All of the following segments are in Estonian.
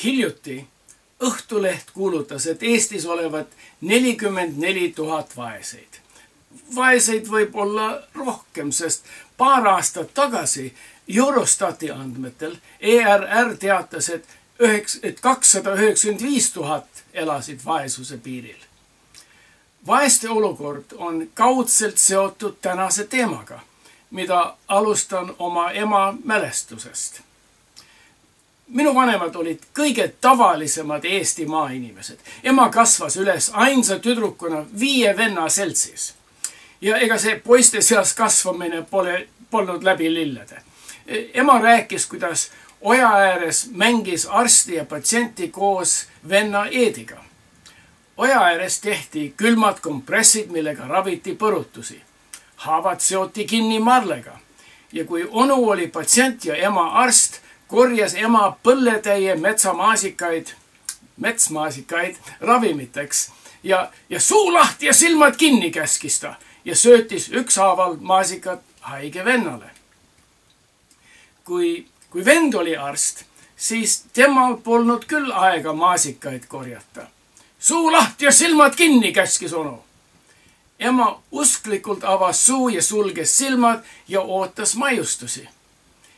Hiljuti Õhtuleht kuulutas, et Eestis olevat 44 000 vaeseid. Vaeseid võib olla rohkem, sest paar aastat tagasi Eurostati andmetel ERR teatas, et 295 000 elasid vaesuse piiril. Vaeste olukord on kaudselt seotud tänase teemaga, mida alustan oma ema mälestusest. Minu vanemad olid kõige tavalisemad Eesti maainimesed. Ema kasvas üles ainsa tüdrukuna 5 venna seltsis. Ja ega see poiste seas kasvamine polnud läbi lillede. Ema rääkis, kuidas oja ääres mängis arsti ja patsienti koos venna Eediga. Oja ääres tehti külmad kompressid, millega raviti põrutusi. Haavad seoti kinni marlega. Ja kui onu oli patsient ja ema arst, korjas ema põlletäie metsmaasikaid ravimiteks ja suu lahti ja silmad kinni käskis ta ja söötis ükshaaval maasikat haige vennale. Kui vend oli arst, siis temal polnud küll aega maasikaid korjata. Suu lahti ja silmad kinni käskis onu. Ema usklikult avas suu ja sulges silmad ja ootas maiustusi.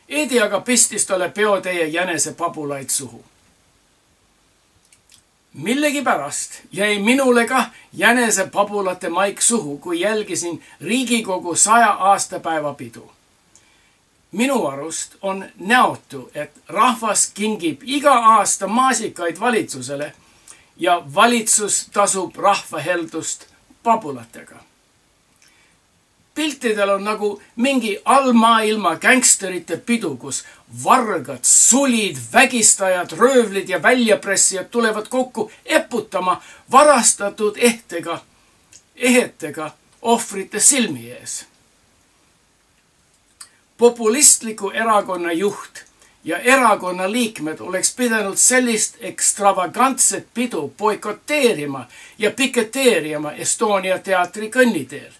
Eedi aga pistis talle peotäie jänesepabulaid suhu. Millegipärast jäi minule ka jänesepabulate maik suhu, kui jälgisin Riigikogu 100 aastapäeva pidu. Minu arust on näotu, et rahvas kingib iga aasta maasikaid valitsusele ja valitsus tasub rahva heldust pabulatega. Piltidel on nagu mingi allmaailma gängsterite pidu, kus vargad, sulid, vägistajad, röövlid ja väljapressijad tulevad kokku eputama varastatud ehetega ohvrite silmi ees. Populistliku erakonna juht ja erakonna liikmed oleks pidanud sellist ekstravagantset pidu boikoteerima ja piketeerima Estonia teatri kõnniteel.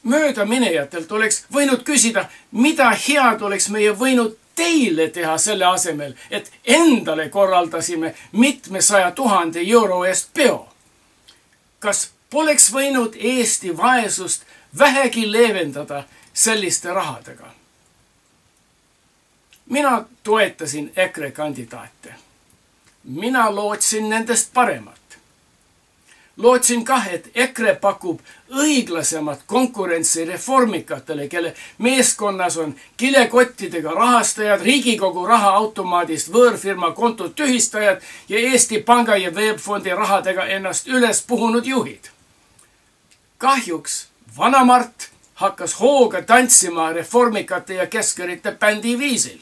Möödaminejatelt oleks võinud küsida, mida head oleks meie võinud teile teha selle asemel, et endale korraldasime mitmesaja 000 euro eest peo. Kas poleks võinud Eesti vaesust vähegi leevendada selliste rahadega? Mina toetasin EKRE kandidaate. Mina lootsin nendest paremat. Lootsin kah, et EKRE pakub õiglasemat konkurentsi reformikatele, kelle meeskonnas on kilekottidega rahastajad, Riigikogu rahaautomaadist võõrfirma kontot tühistajad ja Eesti Panga ja Veebfondi rahadega ennast üles puhunud juhid. Kahjuks vana Mart hakkas hooga tantsima reformikate ja keskerite bändi viisil.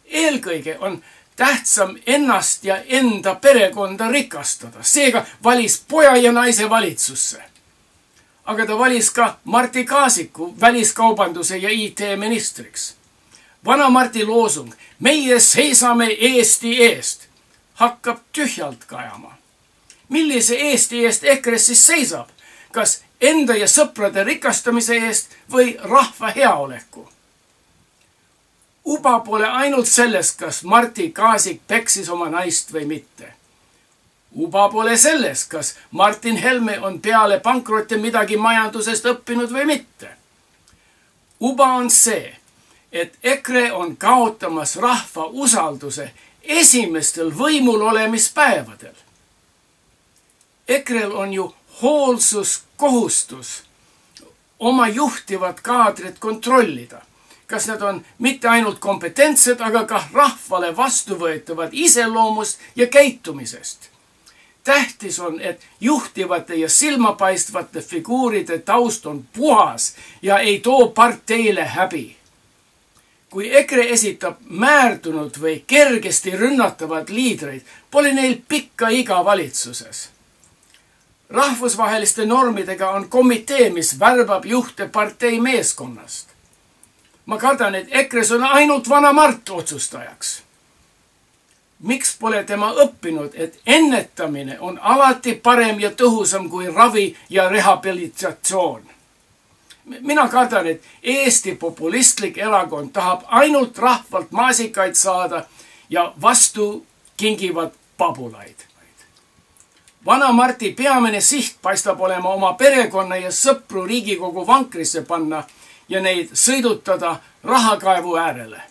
Eelkõige on tähtsam ennast ja enda perekonda rikastada. Seega valis poja ja naise valitsusse. Aga ta valis ka Marti Kaasiku väliskaubanduse ja IT ministriks. Vana Marti loosung, meie seisame Eesti eest, hakkab tühjalt kajama. Millise Eesti eest EKRE siis seisab? Kas enda ja sõprade rikastamise eest või rahva heaoleku? Uba pole ainult selles, kas Marti Kaasik peksis oma naist või mitte. Uba pole selles, kas Martin Helme on peale pankrotti midagi majandusest õppinud või mitte. Uba on see, et EKRE on kaotamas rahva usalduse esimestel võimul olemispäevadel. EKRE-l on ju hoolsuskohustus oma juhtivat kaadrit kontrollida. Kas nad on mitte ainult kompetentsed, aga ka rahvale vastuvõetavad iseloomust ja käitumisest. Tähtis on, et juhtivate ja silmapaistvate figuuride taust on puhas ja ei too parteile häbi. Kui EKRE esitab määrdunud või kergesti rünnatavad liidreid, pole neil pikka iga valitsuses. Rahvusvaheliste normidega on komitee, mis värbab juhte partei meeskonnast. Ma kardan, et EKRE-s on ainult vana Mart otsustajaks. Miks pole tema õppinud, et ennetamine on alati parem ja tõhusam kui ravi ja rehabilitatsioon? Mina kardan, et Eesti populistlik erakond tahab ainult rahvalt maasikaid saada ja vastu kingivad pabulaid. Vana Marti peamine siht paistab olema oma perekonna ja sõpru Riigikogu vankrisse panna ja neid sõidutada rahakaevu äärele.